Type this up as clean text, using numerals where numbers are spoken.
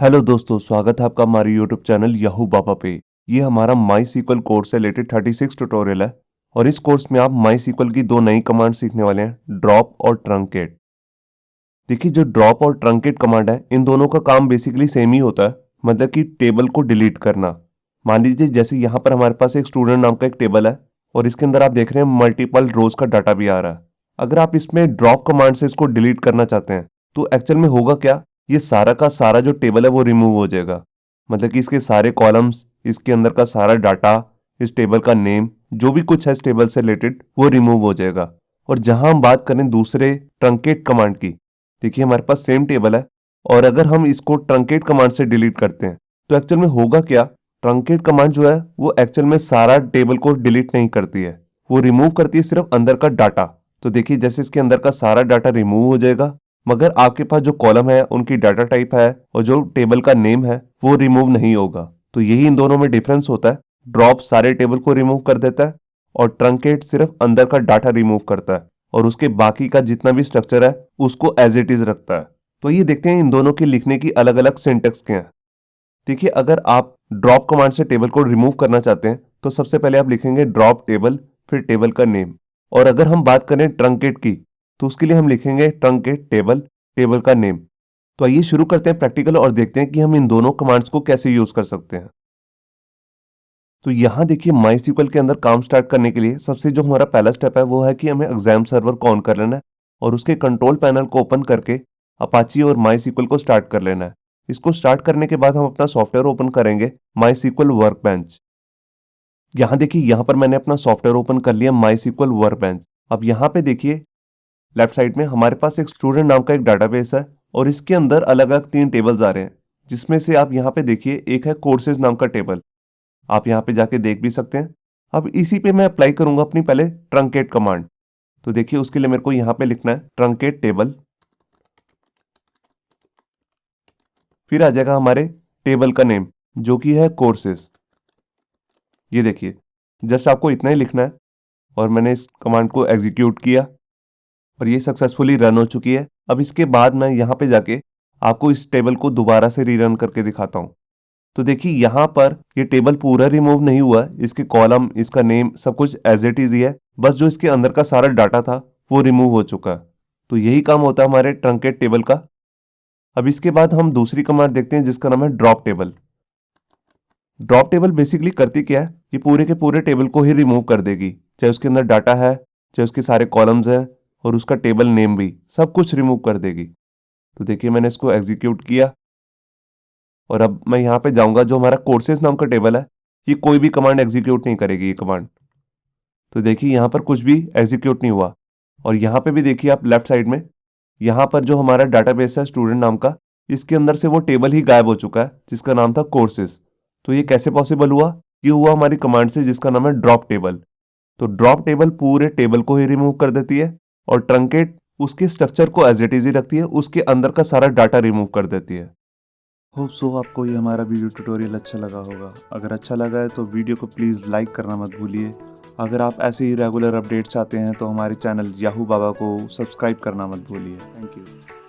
Hello दोस्तों, स्वागत है आपका हमारे यूट्यूब चैनल याहू बाबा पे। ये हमारा माई सीक्वल कोर्स से रिलेटेड 36 ट्यूटोरियल है और इस कोर्स में आप माई सीक्वल की दो नई कमांड सीखने वाले हैं, ड्रॉप और ट्रंकेट। देखिए, जो ड्रॉप और ट्रंकेट कमांड है, इन दोनों का काम बेसिकली सेम ही होता है, मतलब कि टेबल को डिलीट करना। मान लीजिए जैसे यहाँ पर हमारे पास एक स्टूडेंट नाम का एक टेबल है और इसके अंदर आप देख रहे हैं मल्टीपल रोज का डाटा भी आ रहा है। अगर आप इसमें ड्रॉप कमांड से इसको डिलीट करना चाहते हैं तो एक्चुअल में होगा क्या, ये सारा का सारा जो टेबल है वो रिमूव हो जाएगा। मतलब कि इसके सारे कॉलम्स, इसके अंदर का सारा डाटा, इस टेबल का नेम, जो भी कुछ है इस टेबल से रिलेटेड वो रिमूव हो जाएगा। और जहां हम बात करें दूसरे ट्रंकेट कमांड की, देखिए हमारे पास सेम टेबल है और अगर हम इसको ट्रंकेट कमांड से डिलीट करते हैं तो एक्चुअल में होगा क्या, ट्रंकेट कमांड जो है वो एक्चुअल में सारा टेबल को डिलीट नहीं करती है, वो रिमूव करती है सिर्फ अंदर का डाटा। तो देखिए जैसे इसके अंदर का सारा डाटा रिमूव हो जाएगा, मगर आपके पास जो कॉलम है उनकी डाटा टाइप है और जो टेबल का नेम है वो रिमूव नहीं होगा। तो यही इन दोनों में डिफरेंस होता है। ड्रॉप सारे टेबल को रिमूव कर देता है और ट्रंकेट सिर्फ अंदर का डाटा रिमूव करता है और उसके बाकी का जितना भी स्ट्रक्चर है उसको एज इट इज रखता है। तो ये देखते हैं इन दोनों के लिखने की अलग अलग सिंटेक्स क्या है। देखिए, अगर आप ड्रॉप कमांड से टेबल को रिमूव करना चाहते हैं तो सबसे पहले आप लिखेंगे ड्रॉप टेबल, फिर टेबल का नेम। और अगर हम बात करें ट्रंकेट की तो उसके लिए हम लिखेंगे ट्रंकेट टेबल, टेबल का नेम। तो आइए शुरू करते हैं प्रैक्टिकल और देखते हैं कि हम इन दोनों कमांड्स को कैसे यूज कर सकते हैं। तो यहाँ देखिए माई सीक्वल के अंदर काम स्टार्ट करने के लिए सबसे जो हमारा पहला स्टेप है वो है कि हमें एग्जाम सर्वर को ऑन कर लेना है और उसके कंट्रोल पैनल को ओपन करके अपाची और माई सीक्वल को स्टार्ट कर लेना है। इसको स्टार्ट करने के बाद हम अपना सॉफ्टवेयर ओपन करेंगे, माई सीक्वल वर्कबेंच। यहाँ देखिए, यहाँ पर मैंने अपना सॉफ्टवेयर ओपन कर लिया, माई सीक्वल वर्कबेंच। अब यहाँ पे देखिए लेफ्ट साइड में हमारे पास एक स्टूडेंट नाम का एक डाटाबेस है और इसके अंदर अलग अलग 3 टेबल्स आ रहे हैं, जिसमें से आप यहाँ पे देखिए एक है कोर्सेज नाम का टेबल। आप यहाँ पे जाके देख भी सकते हैं। अब इसी पे मैं अप्लाई करूंगा अपनी पहले ट्रंकेट कमांड। तो देखिए उसके लिए मेरे को यहाँ पे लिखना है ट्रंकेट टेबल, फिर आ जाएगा हमारे टेबल का नेम जो कि है कोर्सेज। ये देखिए जस्ट आपको इतना ही लिखना है और मैंने इस कमांड को एग्जीक्यूट किया और ये सक्सेसफुली रन हो चुकी है। अब इसके बाद मैं यहाँ पे जाके आपको इस टेबल को दोबारा से रीरन करके दिखाता हूँ। तो देखिए यहाँ पर ये टेबल पूरा रिमूव नहीं हुआ है, इसके कॉलम, इसका नेम सब कुछ एज इट इज ही है, बस जो इसके अंदर का सारा डाटा था वो रिमूव हो चुका है। तो यही काम होता है हमारे ट्रंकेट टेबल का। अब इसके बाद हम दूसरी कमांड देखते हैं जिसका नाम है drop table. Drop table basically करती क्या है, ये पूरे के पूरे टेबल को ही रिमूव कर देगी, चाहे उसके अंदर डाटा है, चाहे उसके सारे कॉलम्स हैं और उसका टेबल नेम भी, सब कुछ रिमूव कर देगी। तो देखिए मैंने इसको एग्जीक्यूट किया और अब मैं यहाँ पे जाऊंगा, जो हमारा कोर्सेज नाम का टेबल है ये कोई भी कमांड एग्जीक्यूट नहीं करेगी ये कमांड। तो देखिए यहाँ पर कुछ भी एग्जीक्यूट नहीं हुआ और यहाँ पे भी देखिए आप लेफ्ट साइड में, यहाँ पर जो हमारा डाटाबेस है स्टूडेंट नाम का, इसके अंदर से वो टेबल ही गायब हो चुका है जिसका नाम था कोर्सेज। तो ये कैसे पॉसिबल हुआ, ये हुआ हमारी कमांड से जिसका नाम है ड्रॉप टेबल। तो ड्रॉप टेबल पूरे टेबल को ही रिमूव कर देती है और ट्रंकेट उसके स्ट्रक्चर को एज इट इज ही रखती है, उसके अंदर का सारा डाटा रिमूव कर देती है। होप सो आपको ये हमारा वीडियो ट्यूटोरियल अच्छा लगा होगा। अगर अच्छा लगा है तो वीडियो को प्लीज़ लाइक करना मत भूलिए। अगर आप ऐसे ही रेगुलर अपडेट चाहते हैं तो हमारे चैनल याहू बाबा को सब्सक्राइब करना मत भूलिए। Thank you.